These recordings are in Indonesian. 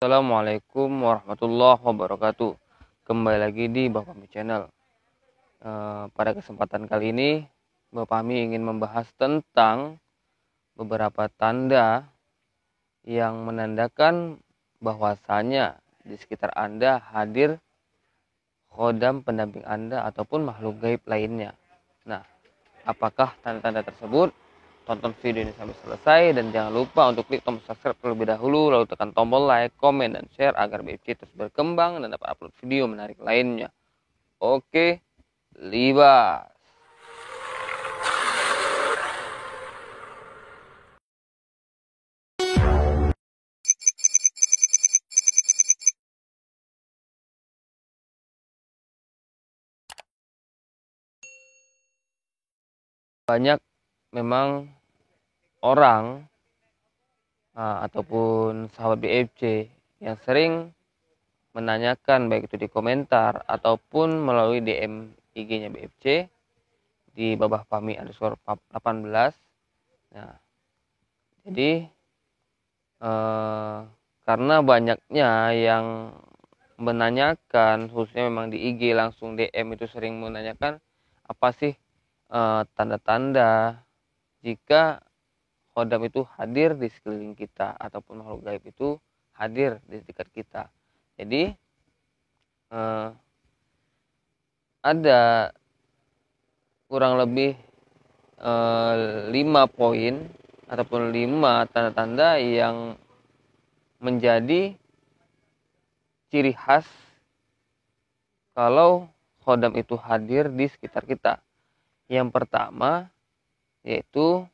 Assalamualaikum warahmatullahi wabarakatuh. Kembali lagi di Bapak Mi Channel. Pada kesempatan kali ini, Bapak Mi ingin membahas tentang beberapa tanda yang menandakan bahwasanya di sekitar Anda hadir khodam pendamping Anda ataupun makhluk gaib lainnya. Nah, apakah tanda-tanda tersebut? Tonton video ini sampai selesai dan jangan lupa untuk klik tombol subscribe terlebih dahulu, lalu tekan tombol like, komen, dan share agar BFC terus berkembang dan dapat upload video menarik lainnya. Oke, libas. Banyak memang orang ataupun sahabat BFC yang sering menanyakan baik itu di komentar ataupun melalui DM IG-nya BFC di Babah Pami _18. Nah, jadi karena banyaknya yang menanyakan, khususnya memang di IG langsung DM itu sering menanyakan apa sih tanda-tanda jika khodam itu hadir di sekeliling kita ataupun makhluk gaib itu hadir di dekat kita. Jadi ada kurang lebih 5 poin ataupun 5 tanda-tanda yang menjadi ciri khas kalau khodam itu hadir di sekitar kita. Yang pertama yaitu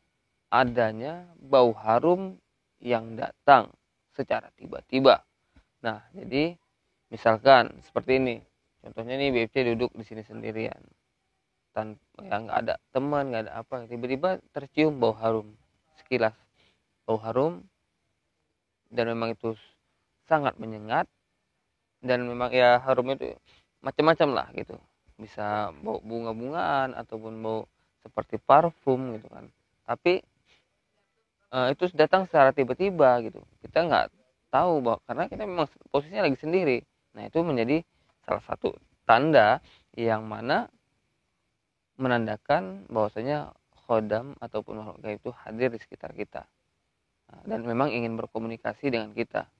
adanya bau harum yang datang secara tiba-tiba. Nah, jadi misalkan seperti ini. Contohnya nih BFC duduk di sini sendirian. Tanpa nggak ada teman, nggak ada apa, tiba-tiba tercium bau harum. Sekilas bau harum dan memang itu sangat menyengat dan memang ya harumnya itu macam-macam lah gitu, bisa bau bunga-bungaan ataupun bau seperti parfum gitu kan, tapi itu datang secara tiba-tiba gitu, kita nggak tahu bahwa karena kita memang posisinya lagi sendiri. Nah, itu menjadi salah satu tanda yang mana menandakan bahwasanya khodam ataupun makhluk gaib itu hadir di sekitar kita, dan memang ingin berkomunikasi dengan kita.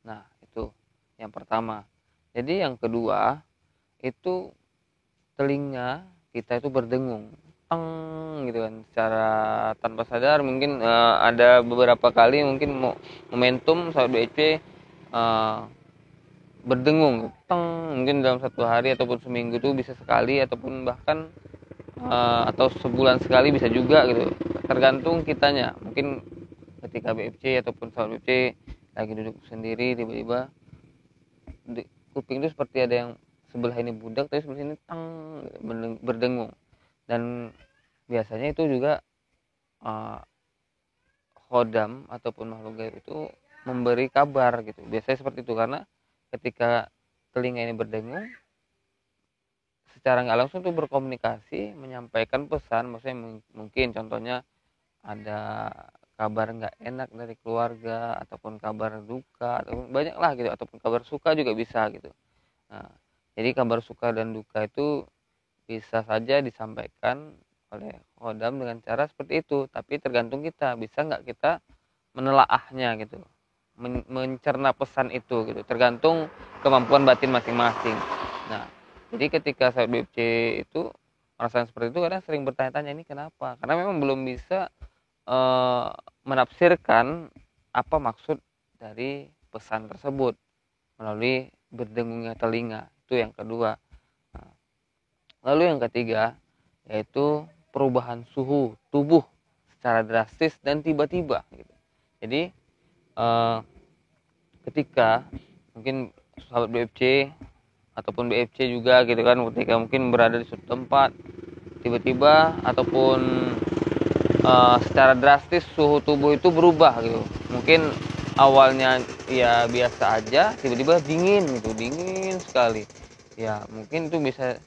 Nah, itu yang pertama. Jadi yang kedua itu telinga kita itu berdengung, teng gitu kan, secara tanpa sadar. Mungkin ada beberapa kali mungkin momentum saat BHP berdengung, teng, mungkin dalam satu hari ataupun seminggu itu bisa sekali ataupun bahkan atau sebulan sekali bisa juga gitu, tergantung kitanya. Mungkin ketika BFC ataupun sahabat BFC lagi duduk sendiri, tiba-tiba kuping itu seperti ada yang sebelah ini budak tapi sebelah sini tang berdengung. Dan biasanya itu juga khodam ataupun makhluk gaib itu memberi kabar gitu, biasanya seperti itu. Karena ketika telinga ini berdengung, secara nggak langsung tuh berkomunikasi, menyampaikan pesan. Maksudnya mungkin contohnya ada kabar nggak enak dari keluarga ataupun kabar duka ataupun banyak lah gitu, ataupun kabar suka juga bisa gitu. Nah, jadi kabar suka dan duka itu bisa saja disampaikan oleh khodam dengan cara seperti itu, tapi tergantung kita bisa nggak kita menelaahnya gitu, mencerna pesan itu gitu, tergantung kemampuan batin masing-masing. Nah, jadi ketika saya BFC itu merasakan seperti itu, kadang sering bertanya-tanya ini kenapa, karena memang belum bisa menafsirkan apa maksud dari pesan tersebut melalui berdengungnya telinga. Itu yang kedua. Nah, lalu yang ketiga yaitu perubahan suhu tubuh secara drastis dan tiba-tiba gitu. Jadi ketika mungkin sahabat BFC ataupun BFC juga gitu kan, ketika mungkin berada di suatu tempat, tiba-tiba ataupun secara drastis suhu tubuh itu berubah gitu. Mungkin awalnya ya biasa aja, tiba-tiba dingin gitu, dingin sekali. Ya mungkin itu bisa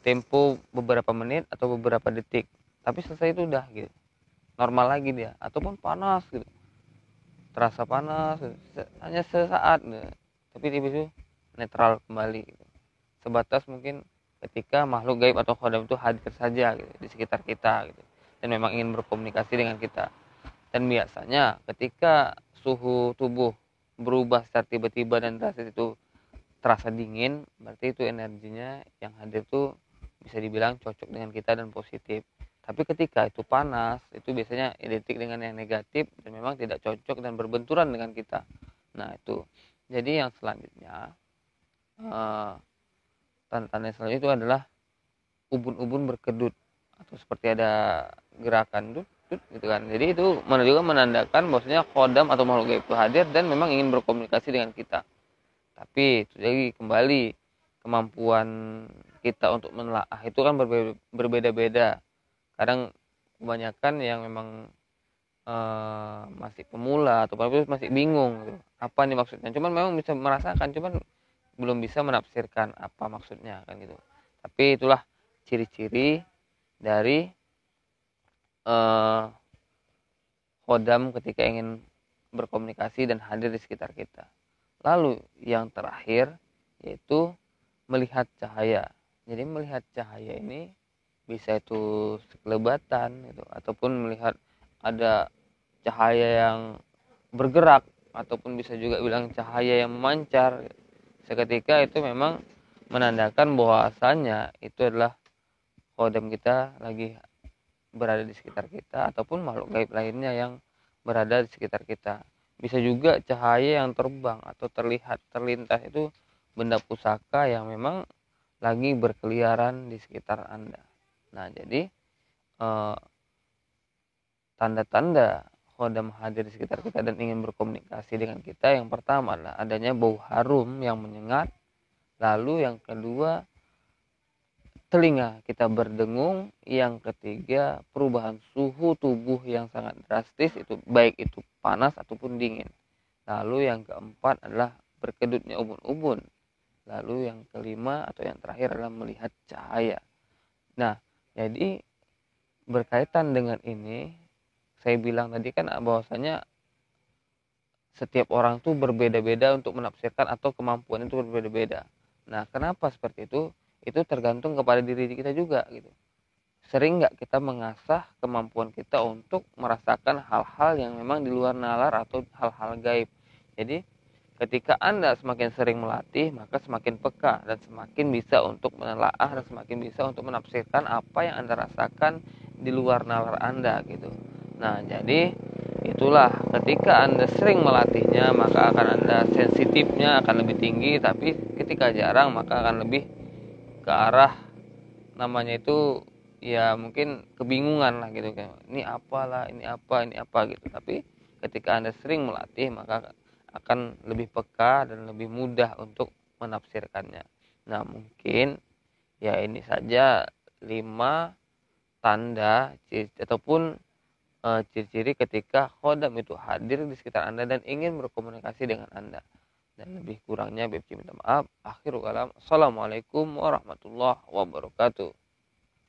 tempo beberapa menit atau beberapa detik, tapi selesai itu udah gitu, normal lagi dia. Ataupun panas gitu, terasa panas hanya sesaat, tapi tiba-tiba netral kembali gitu. Sebatas mungkin ketika makhluk gaib atau khodam itu hadir saja gitu, di sekitar kita gitu, dan memang ingin berkomunikasi dengan kita. Dan biasanya ketika suhu tubuh berubah secara tiba-tiba dan drastis itu terasa dingin, berarti itu energinya yang hadir tuh bisa dibilang cocok dengan kita dan positif. Tapi ketika itu panas, itu biasanya identik dengan yang negatif dan memang tidak cocok dan berbenturan dengan kita. Nah itu. Jadi yang selanjutnya, tanda-tanda selanjutnya itu adalah ubun-ubun berkedut atau seperti ada gerakan dut dut gitu kan. Jadi itu juga menandakan bahwasanya khodam atau makhluk gaib itu hadir dan memang ingin berkomunikasi dengan kita. Tapi itu lagi kembali kemampuan kita untuk menelaah itu kan berbeda-beda. Kadang kebanyakan yang memang masih pemula atau masih bingung gitu. Apa nih maksudnya, cuman memang bisa merasakan, cuman belum bisa menafsirkan apa maksudnya kan gitu. Tapi itulah ciri-ciri dari khodam ketika ingin berkomunikasi dan hadir di sekitar kita. Lalu yang terakhir yaitu melihat cahaya. Jadi melihat cahaya ini bisa itu sekelebatan gitu, ataupun melihat ada cahaya yang bergerak, ataupun bisa juga bilang cahaya yang memancar. Seketika itu memang menandakan bahwasannya itu adalah kodam kita lagi berada di sekitar kita, ataupun makhluk gaib lainnya yang berada di sekitar kita. Bisa juga cahaya yang terbang atau terlihat terlintas itu benda pusaka yang memang lagi berkeliaran di sekitar Anda. Nah, jadi tanda-tanda khodam hadir di sekitar kita dan ingin berkomunikasi dengan kita, yang pertama adalah adanya bau harum yang menyengat. Lalu yang kedua, telinga kita berdengung. Yang ketiga, perubahan suhu tubuh yang sangat drastis, itu baik itu panas ataupun dingin. Lalu yang keempat adalah berkedutnya ubun-ubun. Lalu yang kelima atau yang terakhir adalah melihat cahaya. Nah, jadi berkaitan dengan ini, saya bilang tadi kan bahwasanya setiap orang tuh berbeda-beda untuk menafsirkan atau kemampuan itu berbeda-beda. Nah, kenapa seperti itu? Itu tergantung kepada diri kita juga gitu. Sering nggak kita mengasah kemampuan kita untuk merasakan hal-hal yang memang di luar nalar atau hal-hal gaib. Jadi ketika Anda semakin sering melatih, maka semakin peka dan semakin bisa untuk menelaah dan semakin bisa untuk menafsirkan apa yang Anda rasakan di luar nalar Anda gitu. Nah, jadi itulah ketika Anda sering melatihnya, maka akan Anda sensitifnya akan lebih tinggi, tapi ketika jarang maka akan lebih ke arah namanya itu ya mungkin kebingungan lah gitu, kayak ini apalah, ini apa gitu. Tapi ketika Anda sering melatih, maka akan lebih peka dan lebih mudah untuk menafsirkannya. Nah, mungkin ya ini saja 5 tanda ataupun ciri-ciri ketika khodam itu hadir di sekitar Anda dan ingin berkomunikasi dengan Anda. Dan lebih kurangnya Bebci minta maaf. Akhirul kalam. Assalamualaikum warahmatullahi wabarakatuh.